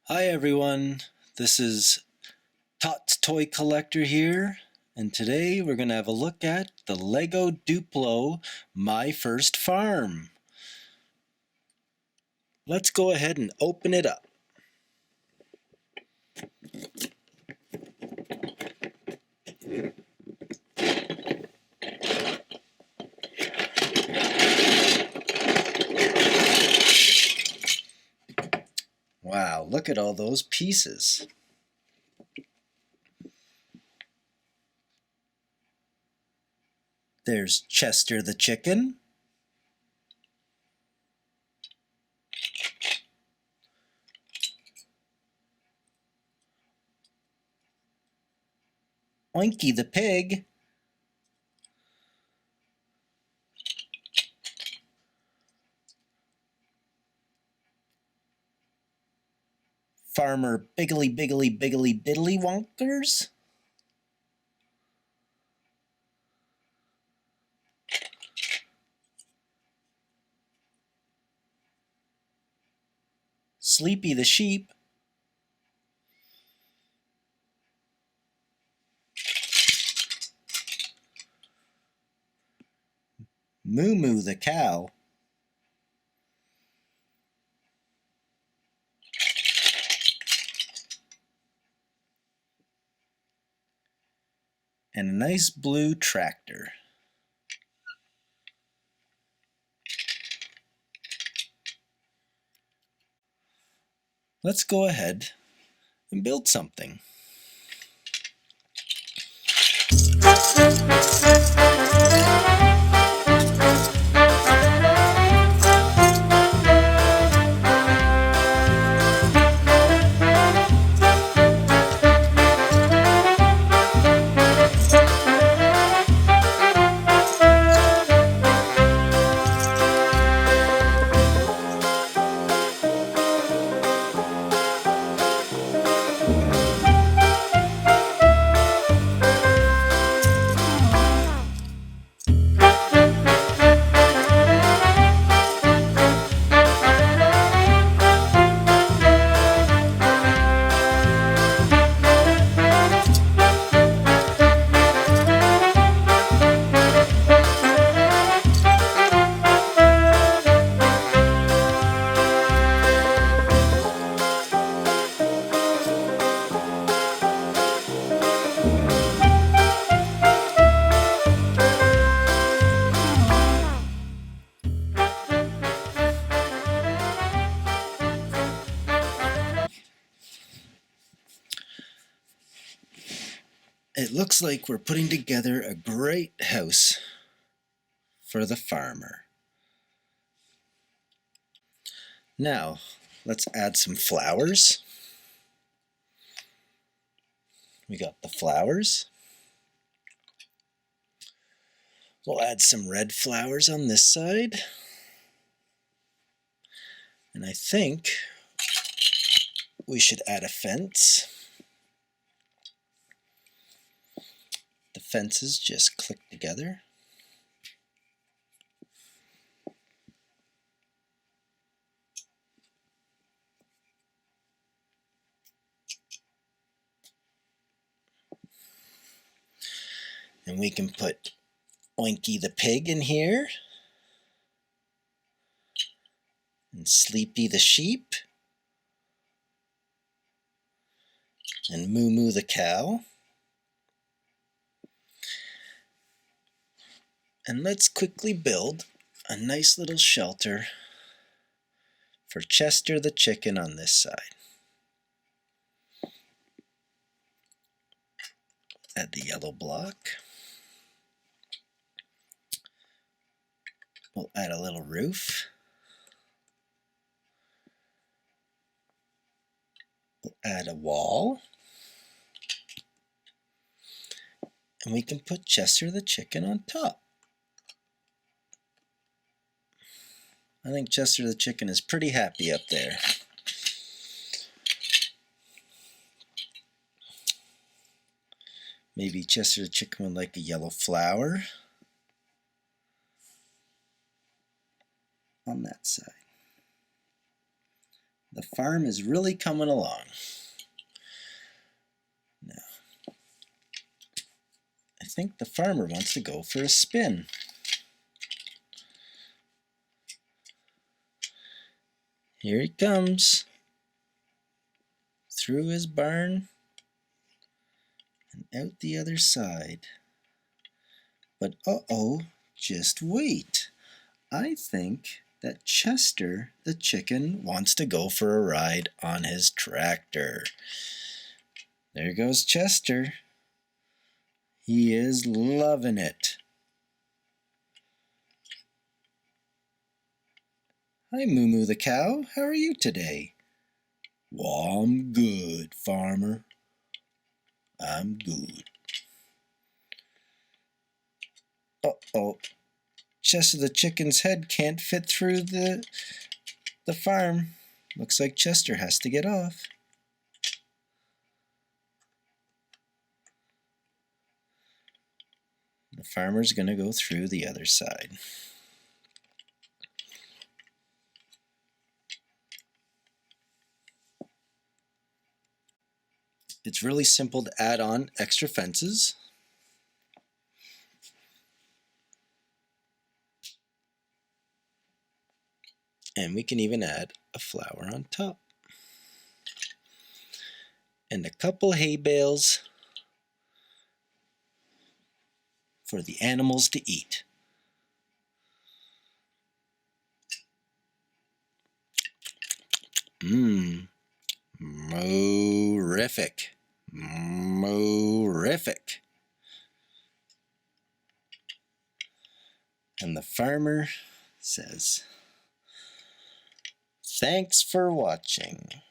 Hi everyone, this is Tot's Toy Collector here, and today we're going to have a look at the Lego Duplo My First Farm. Let's go ahead and open it up. Wow, look at all those pieces. There's Chester the chicken. Oinky the pig. Farmer Biggly Biggly Biggly Biddly Wonkers. Sleepy the sheep. Moo Moo the cow. And a nice blue tractor. Let's go ahead and build something. It looks like we're putting together a great house for the farmer. Now, let's add some flowers. We got the flowers. We'll add some red flowers on this side. And I think we should add a fence. The fences just click together. And we can put Oinky the pig in here. And Sleepy the sheep. And Moo Moo the cow. And let's quickly build a nice little shelter for Chester the chicken on this side. Add the yellow block. We'll add a little roof. We'll add a wall. And we can put Chester the chicken on top. I think Chester the chicken is pretty happy up there. Maybe Chester the chicken would like a yellow flower on that side. The farm is really coming along. Now, I think the farmer wants to go for a spin. Here he comes. Through his barn and out the other side. But uh-oh, just wait. I think that Chester the chicken wants to go for a ride on his tractor. There goes Chester. He is loving it. Hi, Moo Moo the cow. How are you today? Well, I'm good, farmer. I'm good. Uh-oh. Chester the chicken's head can't fit through the farm. Looks like Chester has to get off. The farmer's going to go through the other side. It's really simple to add on extra fences. And we can even add a flower on top. And a couple hay bales for the animals to eat. Mo-rific. Mo-rific. And the farmer says, "Thanks for watching."